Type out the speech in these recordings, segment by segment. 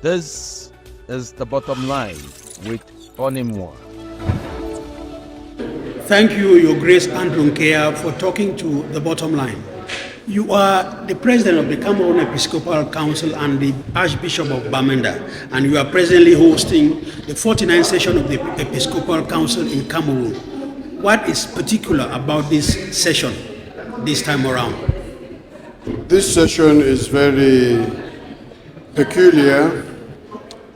This is The Bottom Line with Onimwa. Thank you, Your Grace Andrew Nkea, for talking to The Bottom Line. You are the president of the Cameroon Episcopal Council and the Archbishop of Bamenda, and you are presently hosting the 49th session of the Episcopal Council in Cameroon. What is particular about this session this time around? This session is very peculiar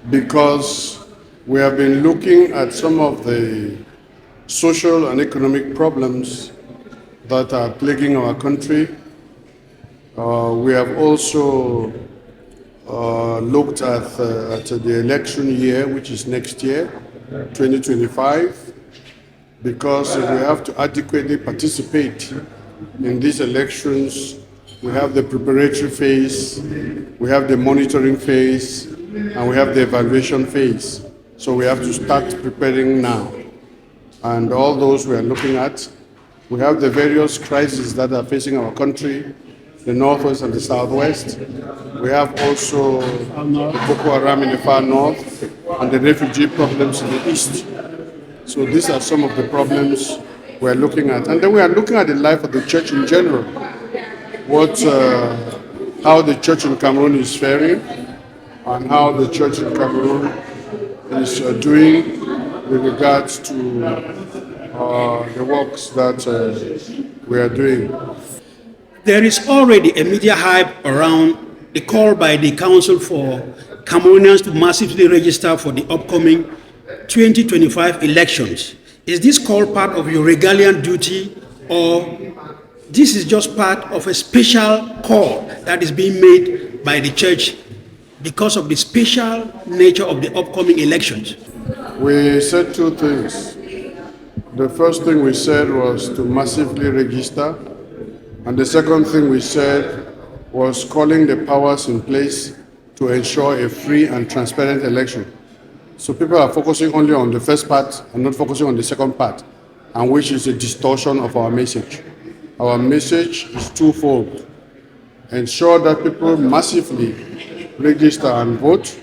because we have been looking at some of the social and economic problems that are plaguing our country. We have also looked at the election year, which is next year, 2025, because we have to adequately participate in these elections. We have the preparatory phase, we have the monitoring phase, and we have the evaluation phase. So we have to start preparing now. And all those we are looking at. We have the various crises that are facing our country, the Northwest and the Southwest. We have also the Boko Haram in the far north and the refugee problems in the east. So these are some of the problems we're looking at. And then we are looking at the life of the church in general. How the church in Cameroon is faring and how the church in Cameroon is doing with regards to the works that we are doing. There is already a media hype around the call by the Council for Cameroonians to massively register for the upcoming 2025 elections. Is this call part of your regalian duty, or this is just part of a special call that is being made by the church because of the special nature of the upcoming elections? We said two things. The first thing we said was to massively register, and the second thing we said was calling the powers in place to ensure a free and transparent election. So people are focusing only on the first part and not focusing on the second part, and which is a distortion of our message. Our message is twofold. Ensure that people massively register and vote,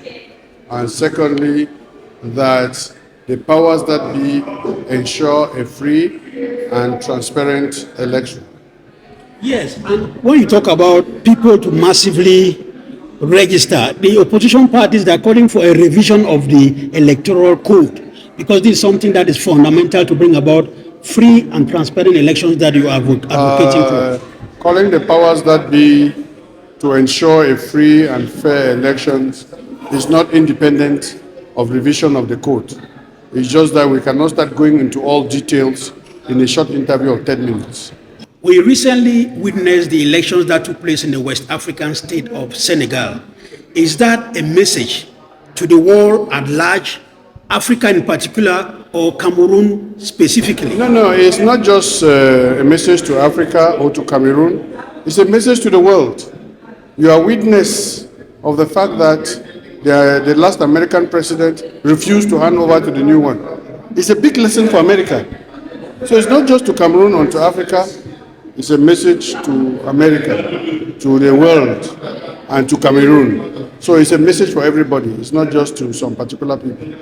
and secondly, that the powers that be ensure a free and transparent election. Yes, and when you talk about people to massively register, the opposition parties are calling for a revision of the electoral code, because this is something that is fundamental to bring about free and transparent elections that you are advocating for. Calling the powers that be to ensure a free and fair elections is not independent of revision of the code. It's just that we cannot start going into all details in a short interview of 10 minutes. We recently witnessed the elections that took place in the West African state of Senegal. Is that a message to the world at large, Africa in particular, or Cameroon specifically? No, it's not just a message to Africa or to Cameroon. It's a message to the world. You are witness of the fact that the last American president refused to hand over to the new one. It's a big lesson for America. So it's not just to Cameroon or to Africa. It's a message to America, to the world, and to Cameroon. So it's a message for everybody. It's not just to some particular people.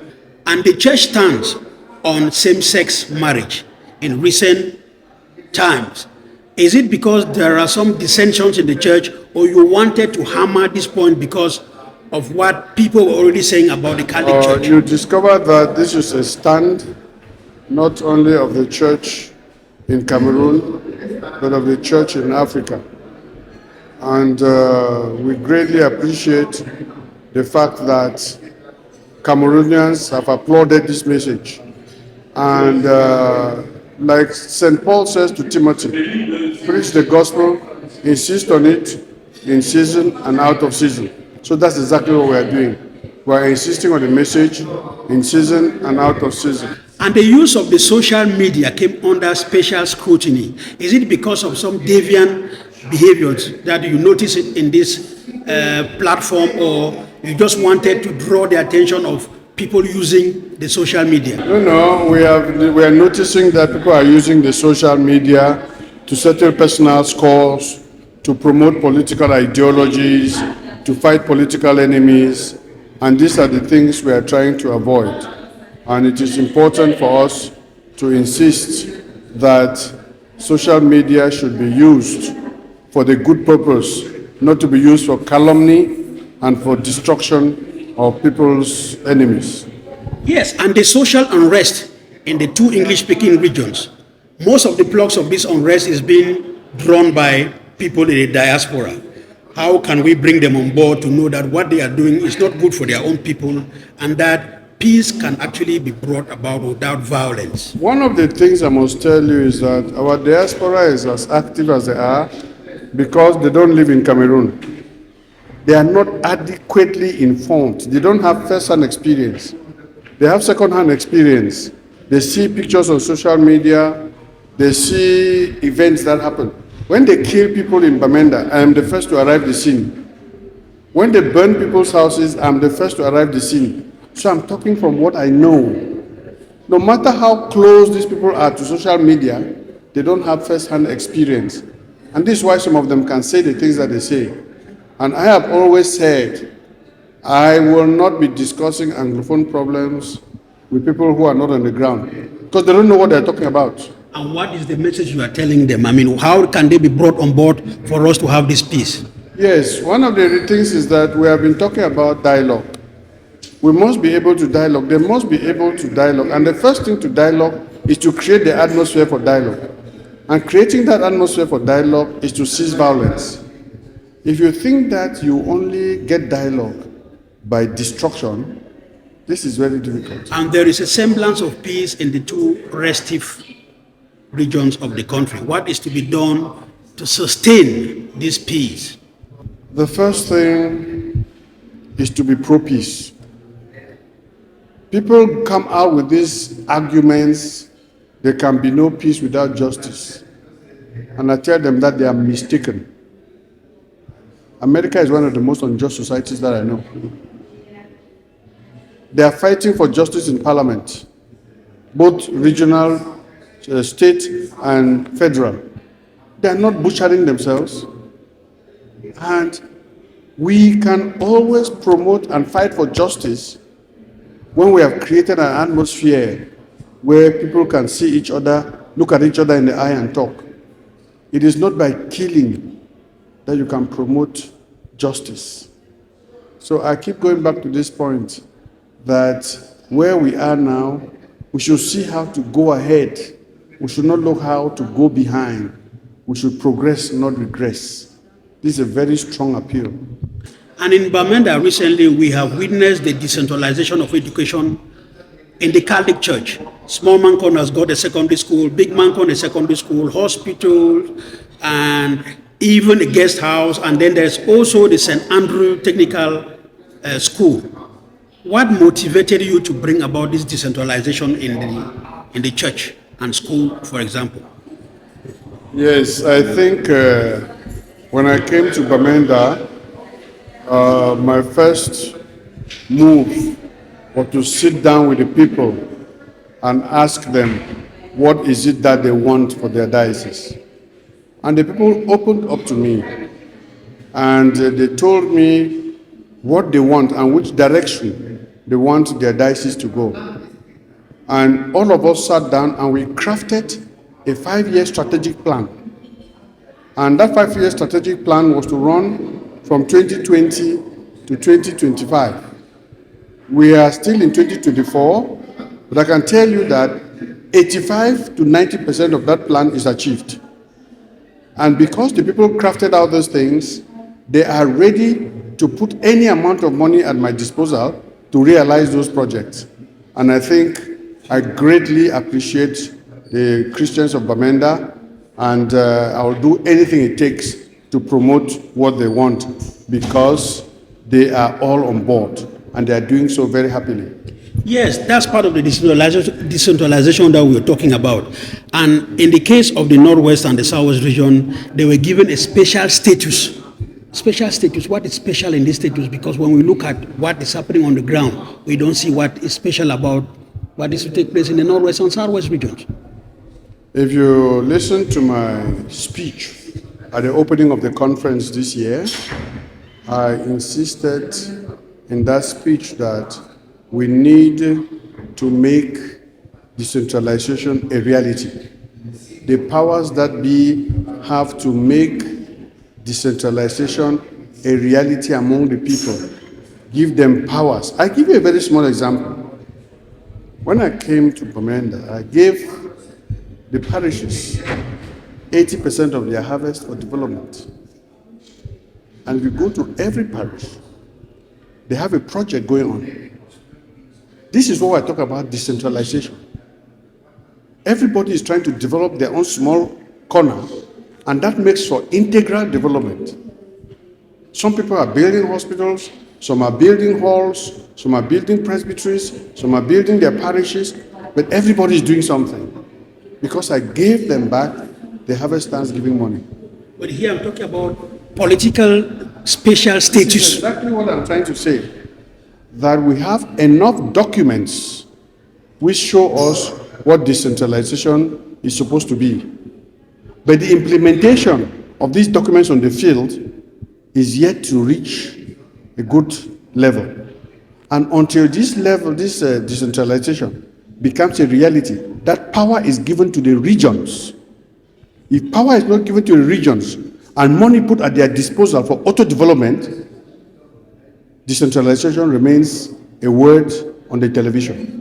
And the church stands on same-sex marriage in recent times. Is it because there are some dissensions in the church, or you wanted to hammer this point because of what people were already saying about the Catholic Church? You discover that this is a stand not only of the church in Cameroon, but of the church in Africa. And we greatly appreciate the fact that Cameroonians have applauded this message. And like St. Paul says to Timothy, preach the gospel, insist on it in season and out of season. So that's exactly what we are doing. We are insisting on the message in season and out of season. And the use of the social media came under special scrutiny. Is it because of some deviant behaviors that you notice in this platform, or you just wanted to draw the attention of people using the social media? No, we are noticing that people are using the social media to settle personal scores, to promote political ideologies, to fight political enemies, And these are the things we are trying to avoid. And it is important for us to insist that social media should be used for the good purpose, not to be used for calumny and for destruction of people's enemies. Yes, and the social unrest in the two English-speaking regions, most of the plugs of this unrest is being drawn by people in the diaspora. How can we bring them on board to know that what they are doing is not good for their own people and that peace can actually be brought about without violence? One of the things I must tell you is that our diaspora is as active as they are because they don't live in Cameroon. They are not adequately informed. They don't have first-hand experience. They have second-hand experience. They see pictures on social media. They see events that happen. When they kill people in Bamenda, I am the first to arrive the scene. When they burn people's houses, I am the first to arrive the scene. So I'm talking from what I know. No matter how close these people are to social media, they don't have first-hand experience. And this is why some of them can say the things that they say. And I have always said, I will not be discussing Anglophone problems with people who are not on the ground, because they don't know what they're talking about. And what is the message you are telling them? I mean, how can they be brought on board for us to have this peace? Yes, one of the things is that we have been talking about dialogue. We must be able to dialogue. They must be able to dialogue. And the first thing to dialogue is to create the atmosphere for dialogue. And creating that atmosphere for dialogue is to cease violence. If you think that you only get dialogue by destruction, this is very difficult. And there is a semblance of peace in the two restive regions of the country. What is to be done to sustain this peace? The first thing is to be pro-peace. People come out with these arguments, there can be no peace without justice. And I tell them that they are mistaken. America is one of the most unjust societies that I know. They are fighting for justice in parliament, both regional, state, and federal. They are not butchering themselves. And we can always promote and fight for justice when we have created an atmosphere where people can see each other, look at each other in the eye and talk. It is not by killing that you can promote justice. So I keep going back to this point that where we are now, we should see how to go ahead. We should not look how to go behind. We should progress, not regress. This is a very strong appeal. And in Bamenda recently, we have witnessed the decentralization of education in the Catholic Church. Small Mancon has got a secondary school, Big Mancon a secondary school, hospital, and even a guest house. And then there's also the St. Andrew Technical School. What motivated you to bring about this decentralization in the church and school, for example? Yes, I think when I came to Bamenda, my first move was to sit down with the people and ask them what is it that they want for their diocese. And the people opened up to me and they told me what they want and which direction they want their diocese to go. And all of us sat down and we crafted a 5-year strategic plan. And that 5-year strategic plan was to run from 2020 to 2025. We are still in 2024, but I can tell you that 85 to 90% of that plan is achieved. And because the people crafted out those things, they are ready to put any amount of money at my disposal to realize those projects. And I think I greatly appreciate the Christians of Bamenda, and I will do anything it takes to promote what they want, because they are all on board and they are doing so very happily. Yes, that's part of the decentralization that we were talking about. And in the case of the Northwest and the Southwest region, they were given a special status. Special status. What is special in this status? Because when we look at what is happening on the ground, we don't see what is special about what is to take place in the Northwest and Southwest regions. If you listen to my speech at the opening of the conference this year, I insisted in that speech that we need to make decentralization a reality. The powers that be have to make decentralization a reality among the people. Give them powers. I give you a very small example. When I came to Bamenda, I gave the parishes 80% of their harvest for development. And if you go to every parish, they have a project going on. This is what I talk about decentralization. Everybody is trying to develop their own small corner, and that makes for integral development. Some people are building hospitals, some are building halls, some are building presbyteries, some are building their parishes, but everybody is doing something. Because I gave them back the harvest thanksgiving money. But here I'm talking about political special status. This is exactly what I'm trying to say. That we have enough documents which show us what decentralization is supposed to be. But the implementation of these documents on the field is yet to reach a good level. And until this level, this decentralization becomes a reality, that power is given to the regions. If power is not given to the regions and money put at their disposal for auto-development, decentralization remains a word on the television.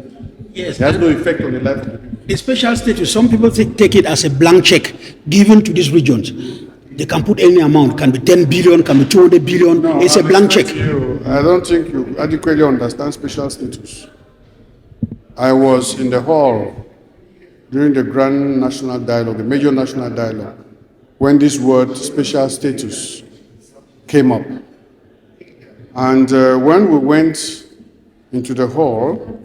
Yes, it has no effect on the life of the people. The special status, some people take it as a blank check given to these regions. They can put any amount, can be 10 billion, can be 200 billion. No, it's a blank check. I don't think you adequately understand special status. I was in the hall during the Grand National Dialogue, the Major National Dialogue, when this word special status came up. And when we went into the hall,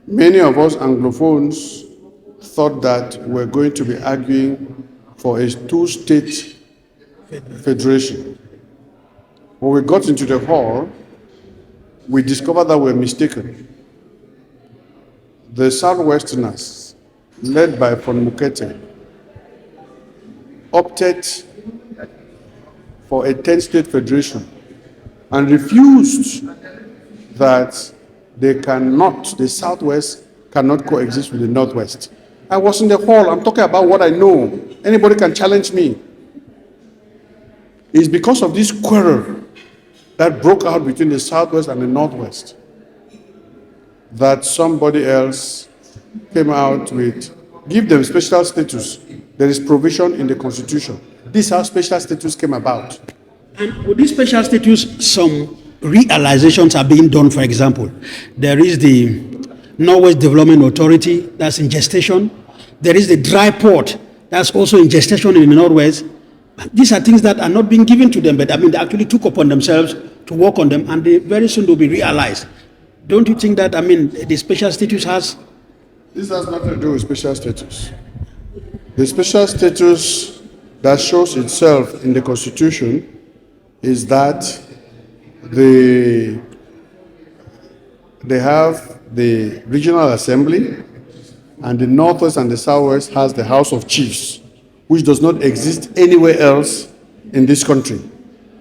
many of us Anglophones thought that we're going to be arguing for a two-state federation. When we got into the hall, we discovered that we were mistaken. The Southwesterners, led by von Mukete, opted for a 10-state federation and refused that the Southwest cannot coexist with the Northwest. I was in the hall, I'm talking about what I know. Anybody can challenge me. It's because of this quarrel that broke out between the Southwest and the Northwest that somebody else came out with, give them special status. There is provision in the Constitution. This is how special status came about. And with this special status, some realizations are being done. For example, there is the Northwest Development Authority that's in gestation. There is the dry port that's also in gestation in the Northwest. These are things that are not being given to them, but they actually took upon themselves to work on them, and they very soon will be realized. Don't you think that, the special status has? This has nothing to do with special status. The special status that shows itself in the Constitution is that they have the regional assembly, and the Northwest and the Southwest has the House of Chiefs, which does not exist anywhere else in this country.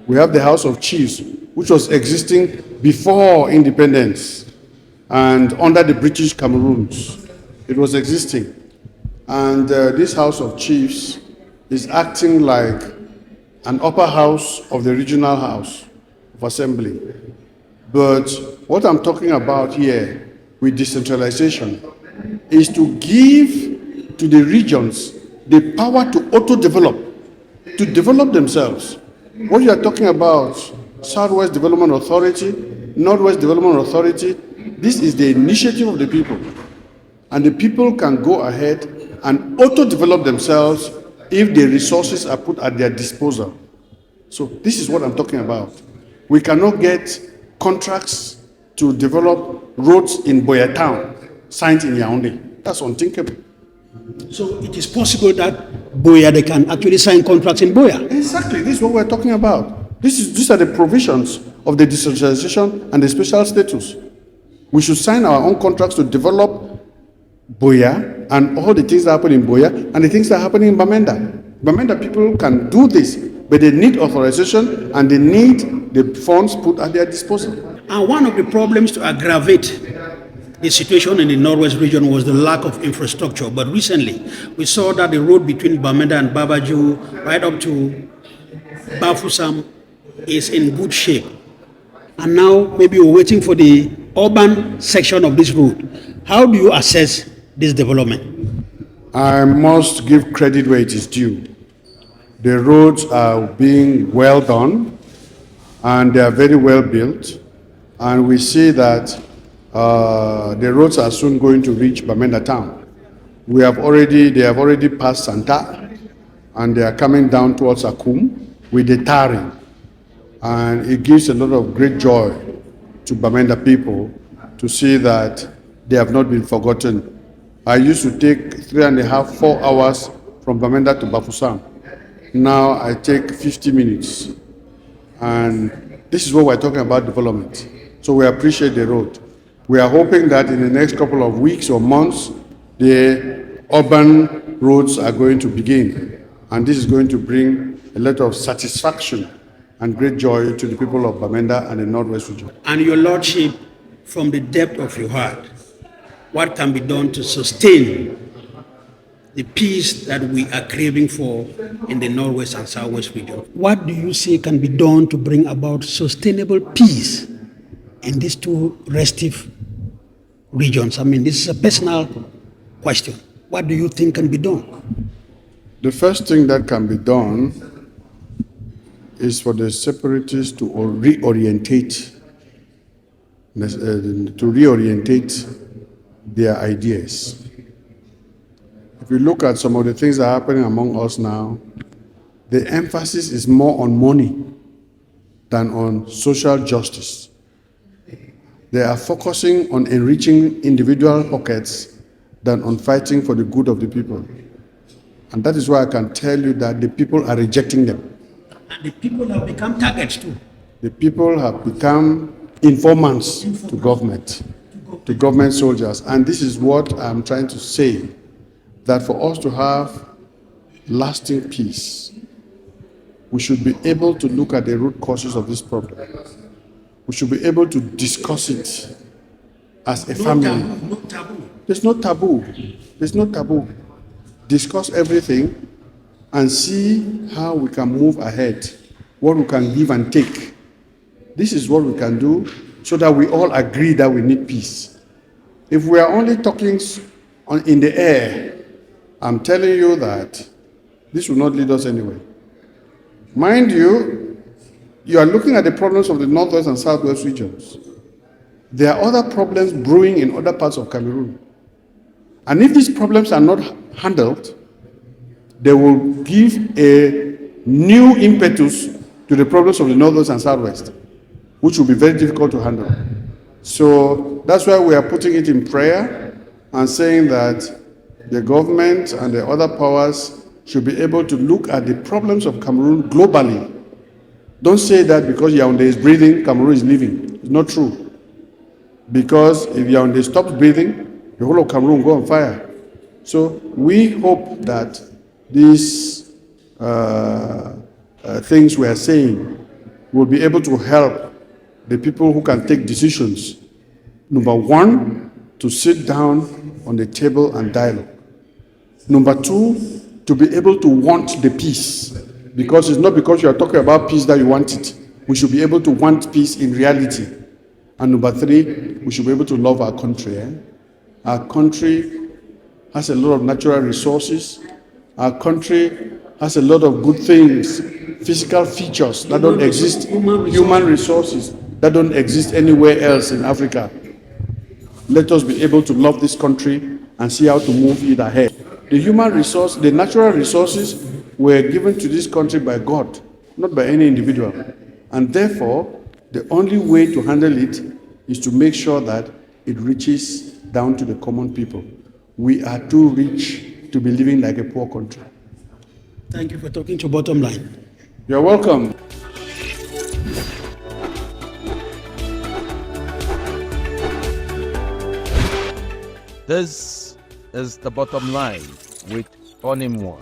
We have the House of Chiefs, which was existing before independence and under the British Cameroons. It was existing. And this House of Chiefs is acting like an upper house of the regional House of Assembly. But what I'm talking about here with decentralization is to give to the regions the power to auto-develop, to develop themselves. What you are talking about, Southwest Development Authority, Northwest Development Authority, this is the initiative of the people. And the people can go ahead and auto-develop themselves if the resources are put at their disposal. So this is what I'm talking about. We cannot get contracts to develop roads in Boya Town signed in Yaoundé. That's unthinkable. So it is possible that Boya, they can actually sign contracts in Boya. Exactly, this is what we're talking about. These are the provisions of the decentralization and the special status. We should sign our own contracts to develop Boya and all the things that happen in Boya and the things that happen in Bamenda. Bamenda people can do this, but they need authorization and they need the funds put at their disposal. And one of the problems to aggravate the situation in the Northwest region was the lack of infrastructure. But recently, we saw that the road between Bamenda and Babaju, right up to Bafusam, is in good shape. And now maybe we're waiting for the urban section of this road. How do you assess this development? I must give credit where it is due. The roads are being well done and they are very well built. And we see that the roads are soon going to reach Bamenda town. They have already passed Santa and they are coming down towards Akum with the tarring. And it gives a lot of great joy to Bamenda people to see that they have not been forgotten. I used to take 3.5, 4 hours from Bamenda to Bafusam. Now I take 50 minutes. And this is what we're talking about, development. So we appreciate the road. We are hoping that in the next couple of weeks or months, the urban roads are going to begin. And this is going to bring a lot of satisfaction and great joy to the people of Bamenda and the Northwest region. And your Lordship, from the depth of your heart, what can be done to sustain the peace that we are craving for in the Northwest and Southwest region? What do you say can be done to bring about sustainable peace in these two restive regions? I mean, this is a personal question. What do you think can be done? The first thing that can be done is for the separatists to reorientate their ideas. If you look at some of the things that are happening among us now, the emphasis is more on money than on social justice. They are focusing on enriching individual pockets than on fighting for the good of the people. And that is why I can tell you that the people are rejecting them. And the people have become targets too. The people have become informants to government soldiers. And this is what I'm trying to say, that for us to have lasting peace, we should be able to look at the root causes of this problem. We should be able to discuss it as a family. No taboo. There's no taboo. There's no taboo. Discuss everything and see how we can move ahead, what we can give and take. This is what we can do so that we all agree that we need peace. If we are only talking in the air, I'm telling you that this will not lead us anywhere. Mind you, you are looking at the problems of the Northwest and Southwest regions. There are other problems brewing in other parts of Cameroon. And if these problems are not handled, they will give a new impetus to the problems of the Northwest and Southwest, which will be very difficult to handle. So that's why we are putting it in prayer and saying that the government and the other powers should be able to look at the problems of Cameroon globally. Don't say that because Yaoundé is breathing, Cameroon is living. It's not true. Because if Yaoundé stops breathing, the whole of Cameroon will go on fire. So we hope that these things we are saying will be able to help the people who can take decisions. Number one, to sit down on the table and dialogue. Number two, to be able to want the peace. Because it's not because you are talking about peace that you want it. We should be able to want peace in reality. And number three, we should be able to love our country. Our country has a lot of natural resources. Our country has a lot of good things, physical features that don't exist, human resources that don't exist anywhere else in Africa. Let us be able to love this country and see how to move it ahead. The human resource, the natural resources were given to this country by God, not by any individual. And therefore, the only way to handle it is to make sure that it reaches down to the common people. We are too rich to be living like a poor country. Thank you for talking to Bottom Line. You're welcome. This is The Bottom Line with Onimwa.